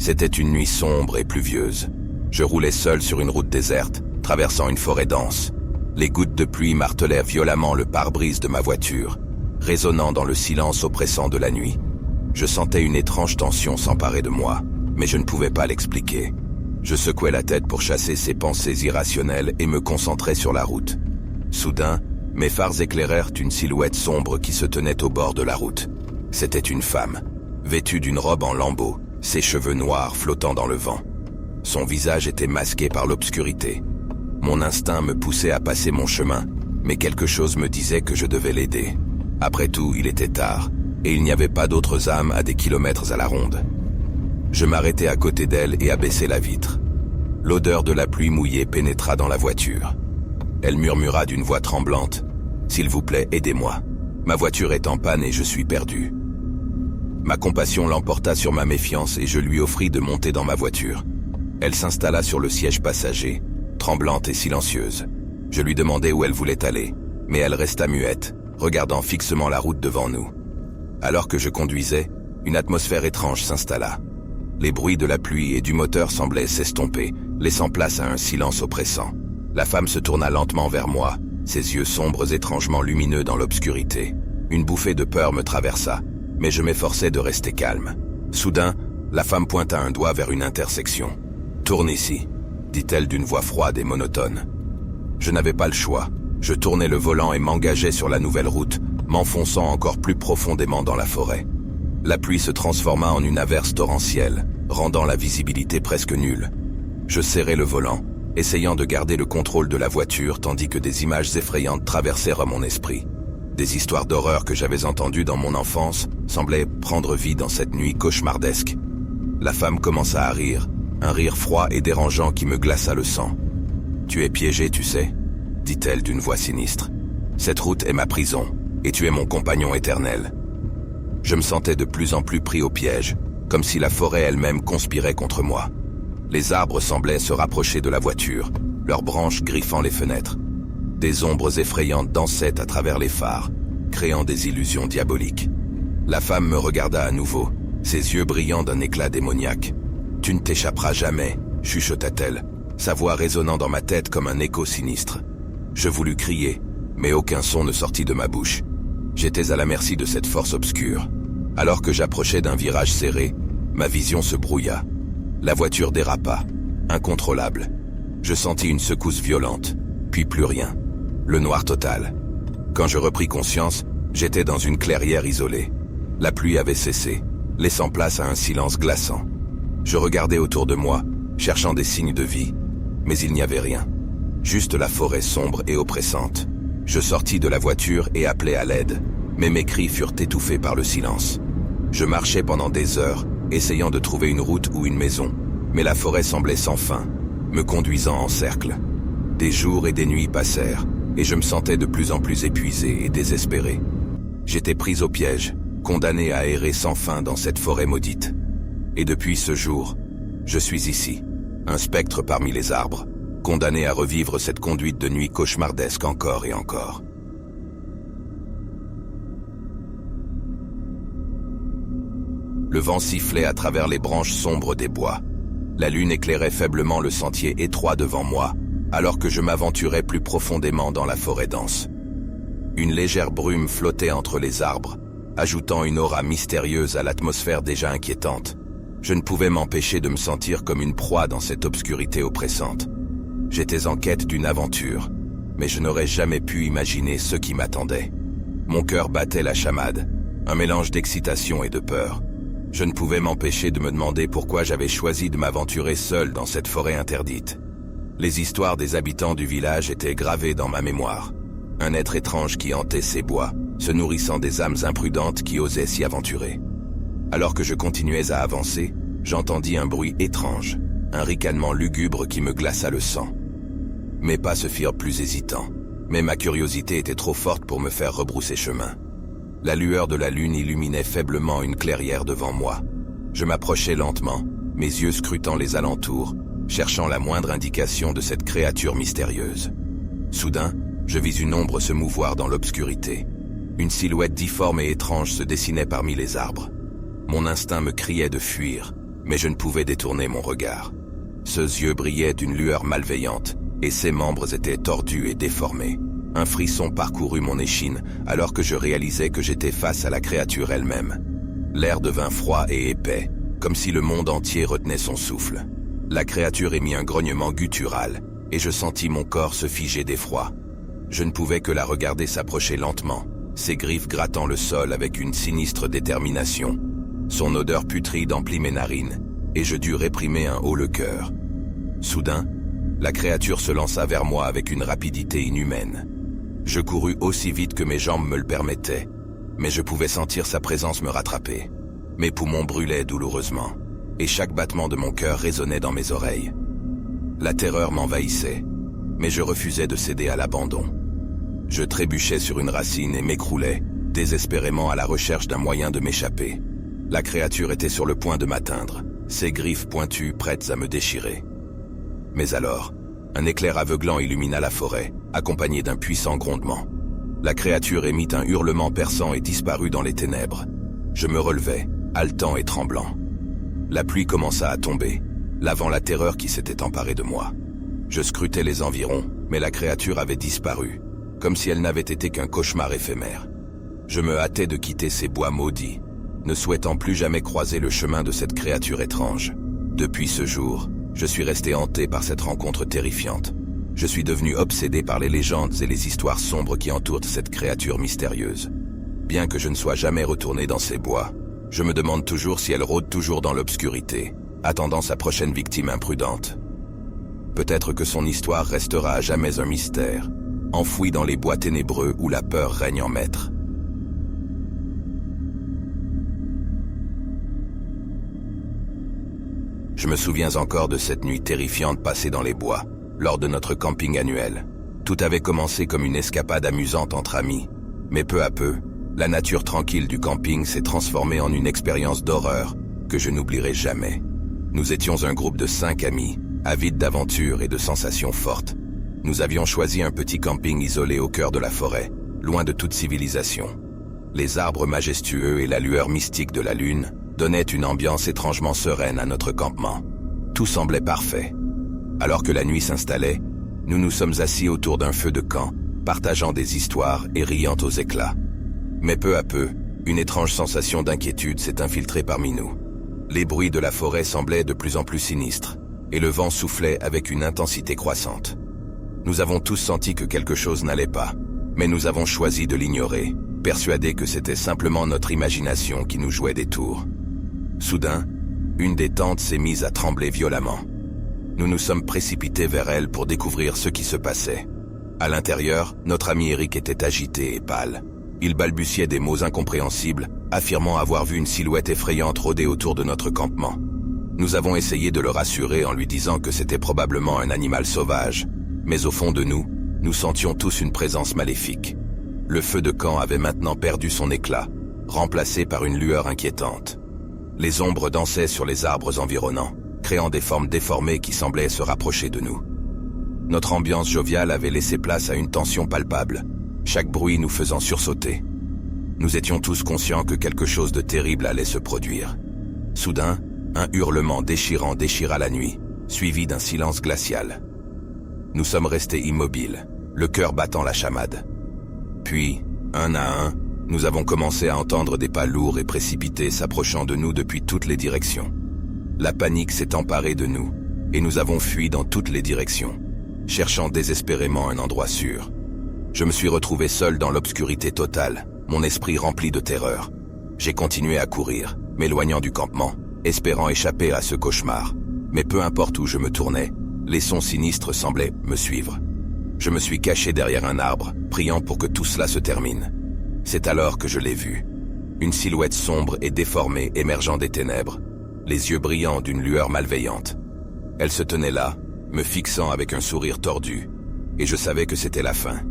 C'était une nuit sombre et pluvieuse. Je roulais seul sur une route déserte, traversant une forêt dense. Les gouttes de pluie martelèrent violemment le pare-brise de ma voiture, résonnant dans le silence oppressant de la nuit. Je sentais une étrange tension s'emparer de moi, mais je ne pouvais pas l'expliquer. Je secouais la tête pour chasser ces pensées irrationnelles et me concentrais sur la route. Soudain, mes phares éclairèrent une silhouette sombre qui se tenait au bord de la route. C'était une femme, vêtue d'une robe en lambeaux, ses cheveux noirs flottant dans le vent. Son visage était masqué par l'obscurité. Mon instinct me poussait à passer mon chemin, mais quelque chose me disait que je devais l'aider. Après tout, il était tard, et il n'y avait pas d'autres âmes à des kilomètres à la ronde. Je m'arrêtai à côté d'elle et abaissai la vitre. L'odeur de la pluie mouillée pénétra dans la voiture. Elle murmura d'une voix tremblante, « S'il vous plaît, aidez-moi. Ma voiture est en panne et je suis perdu. » Ma compassion l'emporta sur ma méfiance et je lui offris de monter dans ma voiture. Elle s'installa sur le siège passager, tremblante et silencieuse. Je lui demandai où elle voulait aller, mais elle resta muette, regardant fixement la route devant nous. Alors que je conduisais, une atmosphère étrange s'installa. Les bruits de la pluie et du moteur semblaient s'estomper, laissant place à un silence oppressant. La femme se tourna lentement vers moi, ses yeux sombres étrangement lumineux dans l'obscurité. Une bouffée de peur me traversa, mais je m'efforçai de rester calme. Soudain, la femme pointa un doigt vers une intersection. « Tourne ici », dit-elle d'une voix froide et monotone. Je n'avais pas le choix. Je tournai le volant et m'engageai sur la nouvelle route, m'enfonçant encore plus profondément dans la forêt. La pluie se transforma en une averse torrentielle, rendant la visibilité presque nulle. Je serrai le volant, essayant de garder le contrôle de la voiture tandis que des images effrayantes traversèrent mon esprit. Des histoires d'horreur que j'avais entendues dans mon enfance semblaient prendre vie dans cette nuit cauchemardesque. La femme commença à rire, un rire froid et dérangeant qui me glaça le sang. « Tu es piégé, tu sais ?» dit-elle d'une voix sinistre. « Cette route est ma prison, et tu es mon compagnon éternel. » Je me sentais de plus en plus pris au piège, comme si la forêt elle-même conspirait contre moi. Les arbres semblaient se rapprocher de la voiture, leurs branches griffant les fenêtres. Des ombres effrayantes dansaient à travers les phares, créant des illusions diaboliques. La femme me regarda à nouveau, ses yeux brillant d'un éclat démoniaque. « Tu ne t'échapperas jamais », chuchota-t-elle, sa voix résonnant dans ma tête comme un écho sinistre. Je voulus crier, mais aucun son ne sortit de ma bouche. J'étais à la merci de cette force obscure. Alors que j'approchais d'un virage serré, ma vision se brouilla. La voiture dérapa, incontrôlable. Je sentis une secousse violente, puis plus rien. Le noir total. Quand je repris conscience, j'étais dans une clairière isolée. La pluie avait cessé, laissant place à un silence glaçant. Je regardais autour de moi, cherchant des signes de vie, mais il n'y avait rien. Juste la forêt sombre et oppressante. Je sortis de la voiture et appelai à l'aide, mais mes cris furent étouffés par le silence. Je marchais pendant des heures, essayant de trouver une route ou une maison, mais la forêt semblait sans fin, me conduisant en cercle. Des jours et des nuits passèrent, et je me sentais de plus en plus épuisé et désespéré. J'étais pris au piège, condamné à errer sans fin dans cette forêt maudite. Et depuis ce jour, je suis ici, un spectre parmi les arbres, condamné à revivre cette conduite de nuit cauchemardesque encore et encore. Le vent sifflait à travers les branches sombres des bois. La lune éclairait faiblement le sentier étroit devant moi, alors que je m'aventurais plus profondément dans la forêt dense. Une légère brume flottait entre les arbres, ajoutant une aura mystérieuse à l'atmosphère déjà inquiétante. Je ne pouvais m'empêcher de me sentir comme une proie dans cette obscurité oppressante. J'étais en quête d'une aventure, mais je n'aurais jamais pu imaginer ce qui m'attendait. Mon cœur battait la chamade, un mélange d'excitation et de peur. Je ne pouvais m'empêcher de me demander pourquoi j'avais choisi de m'aventurer seul dans cette forêt interdite. Les histoires des habitants du village étaient gravées dans ma mémoire. Un être étrange qui hantait ces bois, se nourrissant des âmes imprudentes qui osaient s'y aventurer. Alors que je continuais à avancer, j'entendis un bruit étrange, un ricanement lugubre qui me glaça le sang. Mes pas se firent plus hésitants, mais ma curiosité était trop forte pour me faire rebrousser chemin. La lueur de la lune illuminait faiblement une clairière devant moi. Je m'approchais lentement, mes yeux scrutant les alentours, cherchant la moindre indication de cette créature mystérieuse. Soudain, je vis une ombre se mouvoir dans l'obscurité. Une silhouette difforme et étrange se dessinait parmi les arbres. Mon instinct me criait de fuir, mais je ne pouvais détourner mon regard. Ses yeux brillaient d'une lueur malveillante, et ses membres étaient tordus et déformés. Un frisson parcourut mon échine alors que je réalisais que j'étais face à la créature elle-même. L'air devint froid et épais, comme si le monde entier retenait son souffle. La créature émit un grognement guttural, et je sentis mon corps se figer d'effroi. Je ne pouvais que la regarder s'approcher lentement, ses griffes grattant le sol avec une sinistre détermination. Son odeur putride emplit mes narines, et je dus réprimer un haut le cœur. Soudain, la créature se lança vers moi avec une rapidité inhumaine. Je courus aussi vite que mes jambes me le permettaient, mais je pouvais sentir sa présence me rattraper. Mes poumons brûlaient douloureusement, et chaque battement de mon cœur résonnait dans mes oreilles. La terreur m'envahissait, mais je refusais de céder à l'abandon. Je trébuchais sur une racine et m'écroulais, désespérément à la recherche d'un moyen de m'échapper. La créature était sur le point de m'atteindre, ses griffes pointues prêtes à me déchirer. Mais alors, un éclair aveuglant illumina la forêt, accompagné d'un puissant grondement. La créature émit un hurlement perçant et disparut dans les ténèbres. Je me relevai, haletant et tremblant. La pluie commença à tomber, lavant la terreur qui s'était emparée de moi. Je scrutais les environs, mais la créature avait disparu, comme si elle n'avait été qu'un cauchemar éphémère. Je me hâtais de quitter ces bois maudits, ne souhaitant plus jamais croiser le chemin de cette créature étrange. Depuis ce jour, je suis resté hanté par cette rencontre terrifiante. Je suis devenu obsédé par les légendes et les histoires sombres qui entourent cette créature mystérieuse. Bien que je ne sois jamais retourné dans ces bois, je me demande toujours si elle rôde toujours dans l'obscurité, attendant sa prochaine victime imprudente. Peut-être que son histoire restera à jamais un mystère, enfoui dans les bois ténébreux où la peur règne en maître. Je me souviens encore de cette nuit terrifiante passée dans les bois, lors de notre camping annuel. Tout avait commencé comme une escapade amusante entre amis, mais peu à peu, la nature tranquille du camping s'est transformée en une expérience d'horreur que je n'oublierai jamais. Nous étions un groupe de 5 amis, avides d'aventures et de sensations fortes. Nous avions choisi un petit camping isolé au cœur de la forêt, loin de toute civilisation. Les arbres majestueux et la lueur mystique de la lune donnaient une ambiance étrangement sereine à notre campement. Tout semblait parfait. Alors que la nuit s'installait, nous nous sommes assis autour d'un feu de camp, partageant des histoires et riant aux éclats. Mais peu à peu, une étrange sensation d'inquiétude s'est infiltrée parmi nous. Les bruits de la forêt semblaient de plus en plus sinistres, et le vent soufflait avec une intensité croissante. Nous avons tous senti que quelque chose n'allait pas, mais nous avons choisi de l'ignorer, persuadés que c'était simplement notre imagination qui nous jouait des tours. Soudain, une des tentes s'est mise à trembler violemment. Nous nous sommes précipités vers elle pour découvrir ce qui se passait. À l'intérieur, notre ami Eric était agité et pâle. Il balbutiait des mots incompréhensibles, affirmant avoir vu une silhouette effrayante rôder autour de notre campement. Nous avons essayé de le rassurer en lui disant que c'était probablement un animal sauvage, mais au fond de nous, nous sentions tous une présence maléfique. Le feu de camp avait maintenant perdu son éclat, remplacé par une lueur inquiétante. Les ombres dansaient sur les arbres environnants, créant des formes déformées qui semblaient se rapprocher de nous. Notre ambiance joviale avait laissé place à une tension palpable, chaque bruit nous faisant sursauter. Nous étions tous conscients que quelque chose de terrible allait se produire. Soudain, un hurlement déchirant déchira la nuit, suivi d'un silence glacial. Nous sommes restés immobiles, le cœur battant la chamade. Puis, un à un, nous avons commencé à entendre des pas lourds et précipités s'approchant de nous depuis toutes les directions. La panique s'est emparée de nous, et nous avons fui dans toutes les directions, cherchant désespérément un endroit sûr. Je me suis retrouvé seul dans l'obscurité totale, mon esprit rempli de terreur. J'ai continué à courir, m'éloignant du campement, espérant échapper à ce cauchemar. Mais peu importe où je me tournais, les sons sinistres semblaient me suivre. Je me suis caché derrière un arbre, priant pour que tout cela se termine. C'est alors que je l'ai vue. Une silhouette sombre et déformée émergeant des ténèbres, les yeux brillants d'une lueur malveillante. Elle se tenait là, me fixant avec un sourire tordu, et je savais que c'était la fin.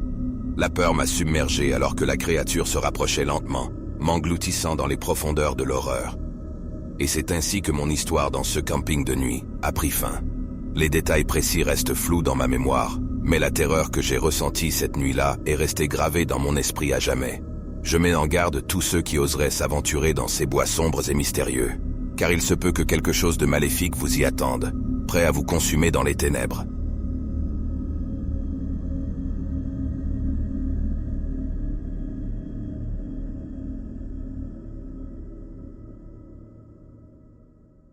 La peur m'a submergé alors que la créature se rapprochait lentement, m'engloutissant dans les profondeurs de l'horreur. Et c'est ainsi que mon histoire dans ce camping de nuit a pris fin. Les détails précis restent flous dans ma mémoire, mais la terreur que j'ai ressentie cette nuit-là est restée gravée dans mon esprit à jamais. Je mets en garde tous ceux qui oseraient s'aventurer dans ces bois sombres et mystérieux, car il se peut que quelque chose de maléfique vous y attende, prêt à vous consumer dans les ténèbres.